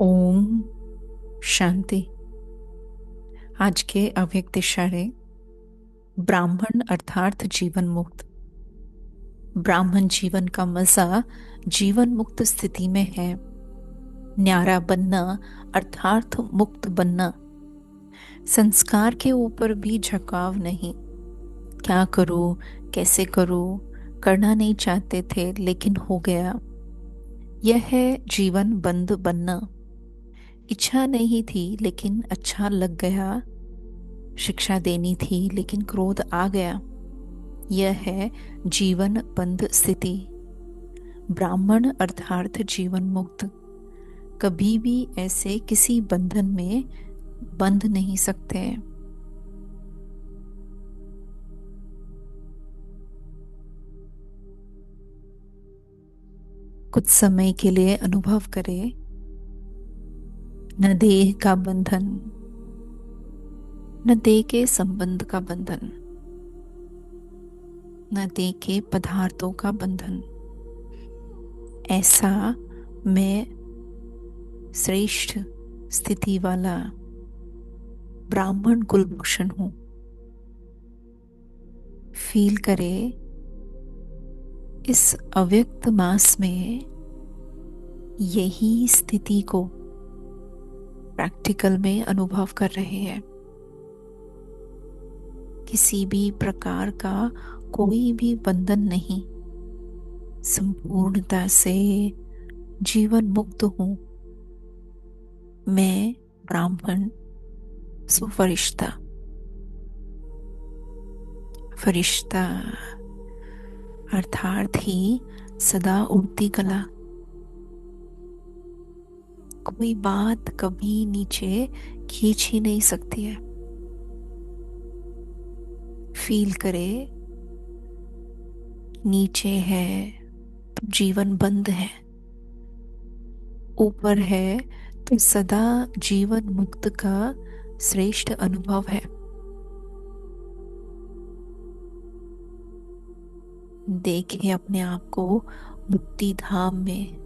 ओम शांति। आज के अव्यक्त इशारे। ब्राह्मण अर्थात जीवन मुक्त। ब्राह्मण जीवन का मजा जीवन मुक्त स्थिति में है। न्यारा बनना अर्थात मुक्त बनना। संस्कार के ऊपर भी झुकाव नहीं। क्या करूं, कैसे करूं, करना नहीं चाहते थे लेकिन हो गया। यह है जीवन बंद बनना। इच्छा नहीं थी लेकिन अच्छा लग गया। शिक्षा देनी थी लेकिन क्रोध आ गया। यह है जीवन बंद स्थिति। ब्राह्मण अर्थात जीवन मुक्त कभी भी ऐसे किसी बंधन में बंध नहीं सकते। कुछ समय के लिए अनुभव करें, न देह का बंधन, न देह के संबंध का बंधन, न देह के पदार्थों का बंधन। ऐसा मैं श्रेष्ठ स्थिति वाला ब्राह्मण कुलभूषण हूं। फील करे इस अव्यक्त मास में यही स्थिति को प्रैक्टिकल में अनुभव कर रहे हैं। किसी भी प्रकार का कोई भी बंधन नहीं। संपूर्णता से जीवन मुक्त हूं। मैं ब्राह्मण सुफरिश्ता। फरिश्ता अर्थात ही सदा उड़ती कला। कोई बात कभी नीचे खींच ही नहीं सकती है। फील करे नीचे है तो जीवन बंद है, ऊपर है तो सदा जीवन मुक्त का श्रेष्ठ अनुभव है। देखें अपने आप को मुक्ति धाम में,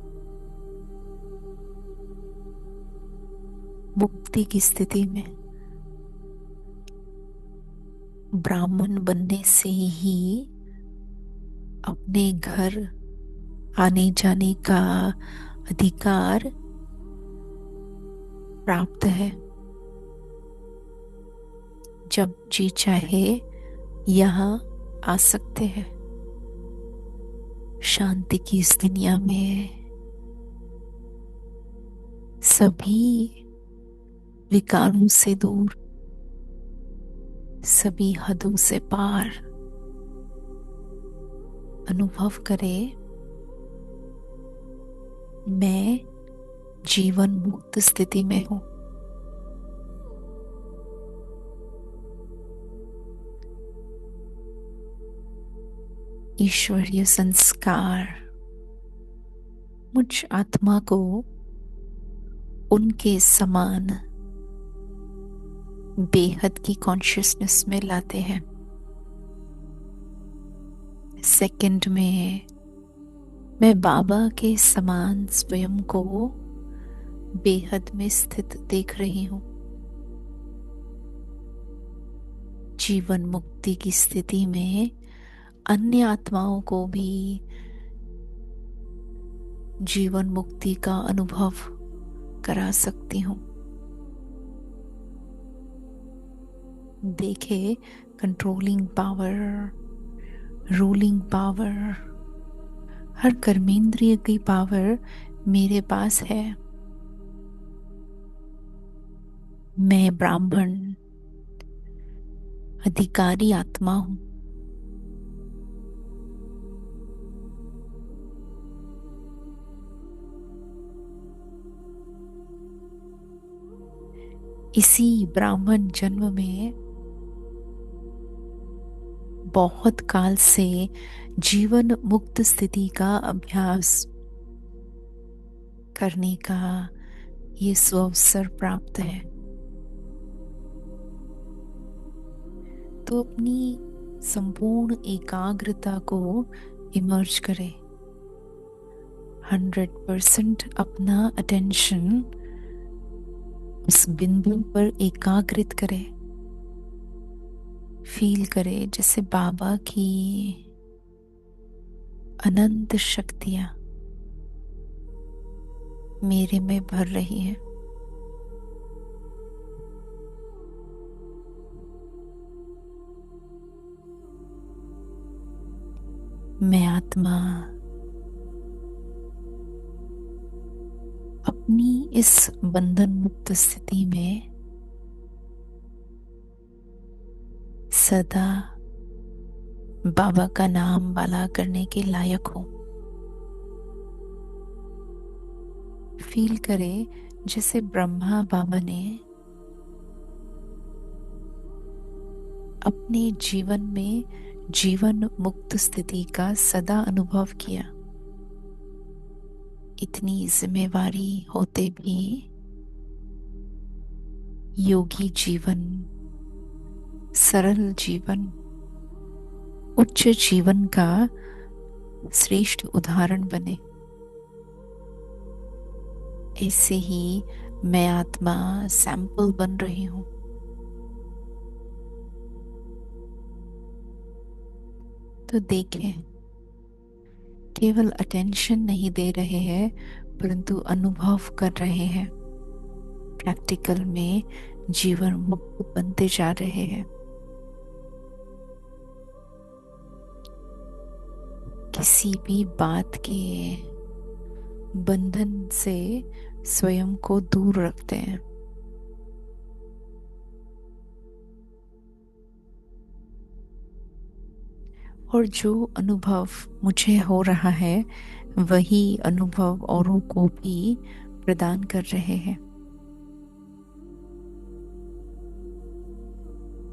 मुक्ति की स्थिति में। ब्राह्मण बनने से ही अपने घर आने जाने का अधिकार प्राप्त है। जब जी चाहे यहाँ आ सकते हैं। शांति की इस दुनिया में सभी विकारों से दूर, सभी हदों से पार अनुभव करे मैं जीवन मुक्त स्थिति में हूं। ईश्वरीय संस्कार मुझ आत्मा को उनके समान बेहद की कॉन्शियसनेस में लाते हैं। सेकंड में मैं बाबा के समान स्वयं को बेहद में स्थित देख रही हूं। जीवन मुक्ति की स्थिति में अन्य आत्माओं को भी जीवन मुक्ति का अनुभव करा सकती हूं। देखे कंट्रोलिंग पावर, रूलिंग पावर, हर कर्मेंद्रिय की पावर मेरे पास है। मैं ब्राह्मण अधिकारी आत्मा हूं। इसी ब्राह्मण जन्म में बहुत काल से जीवन मुक्त स्थिति का अभ्यास करने का ये सुअवसर प्राप्त है। तो अपनी संपूर्ण एकाग्रता को इमर्ज करें। 100% अपना अटेंशन उस बिंदु पर एकाग्रित करें। फील करें जैसे बाबा की अनंत शक्तियां मेरे में भर रही है। मैं आत्मा अपनी इस बंधन मुक्त स्थिति में सदा बाबा का नाम वाला करने के लायक हूं। फील करें जैसे ब्रह्मा बाबा ने अपने जीवन में जीवन मुक्त स्थिति का सदा अनुभव किया। इतनी जिम्मेवारी होते भी योगी जीवन, सरल जीवन, उच्च जीवन का श्रेष्ठ उदाहरण बने। ऐसे ही मैं आत्मा सैंपल बन रही हूं। तो देखें, केवल अटेंशन नहीं दे रहे हैं परंतु अनुभव कर रहे हैं। प्रैक्टिकल में जीवन मुक्त बनते जा रहे हैं। किसी भी बात के बंधन से स्वयं को दूर रखते हैं। और जो अनुभव मुझे हो रहा है वही अनुभव औरों को भी प्रदान कर रहे हैं।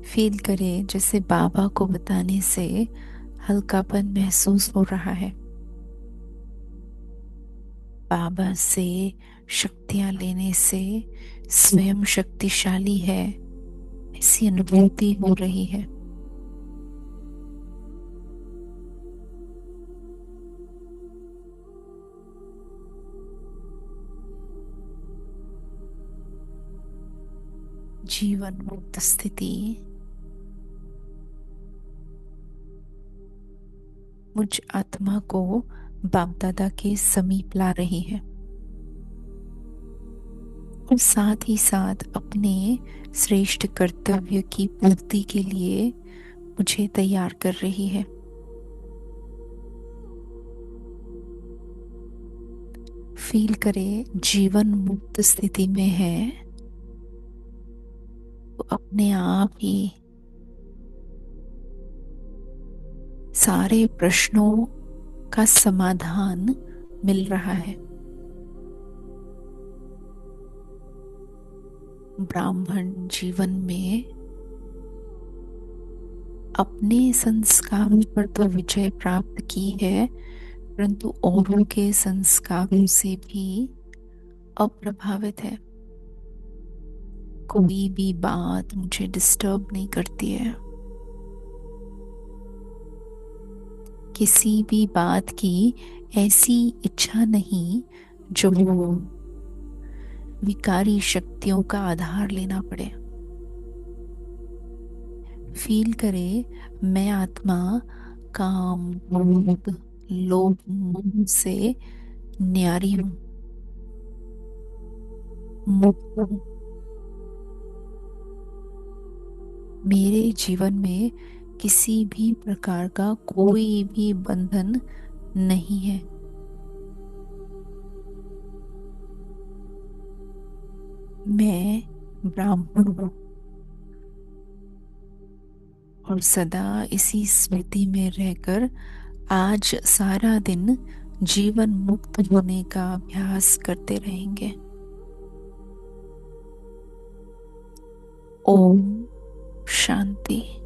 फील करें जैसे बाबा को बताने से हल्कापन महसूस हो रहा है। बाबा से शक्तियां लेने से स्वयं शक्तिशाली है, ऐसी अनुभूति हो रही है। जीवन मुक्त स्थिति मुझ आत्मा को बाप दादा के समीप ला रही है और साथ ही साथ अपने श्रेष्ठ कर्तव्य की पूर्ति के लिए मुझे तैयार कर रही है। फील करे जीवन मुक्त स्थिति में है तो अपने आप ही सारे प्रश्नों का समाधान मिल रहा है। ब्राह्मण जीवन में अपने संस्कारों पर तो विजय प्राप्त की है परंतु औरों के संस्कारों से भी अप्रभावित है। कोई भी बात मुझे डिस्टर्ब नहीं करती है। किसी भी बात की ऐसी इच्छा नहीं जो विकारी शक्तियों का आधार लेना पड़े। फील करे मैं आत्मा काम, क्रोध, लोभ, मोह से न्यारी हूं, मुक्त हूं। मेरे जीवन में किसी भी प्रकार का कोई भी बंधन नहीं है। मैं ब्राह्मण हूं और सदा इसी स्मृति में रहकर आज सारा दिन जीवन मुक्त होने का अभ्यास करते रहेंगे। ओम शांति।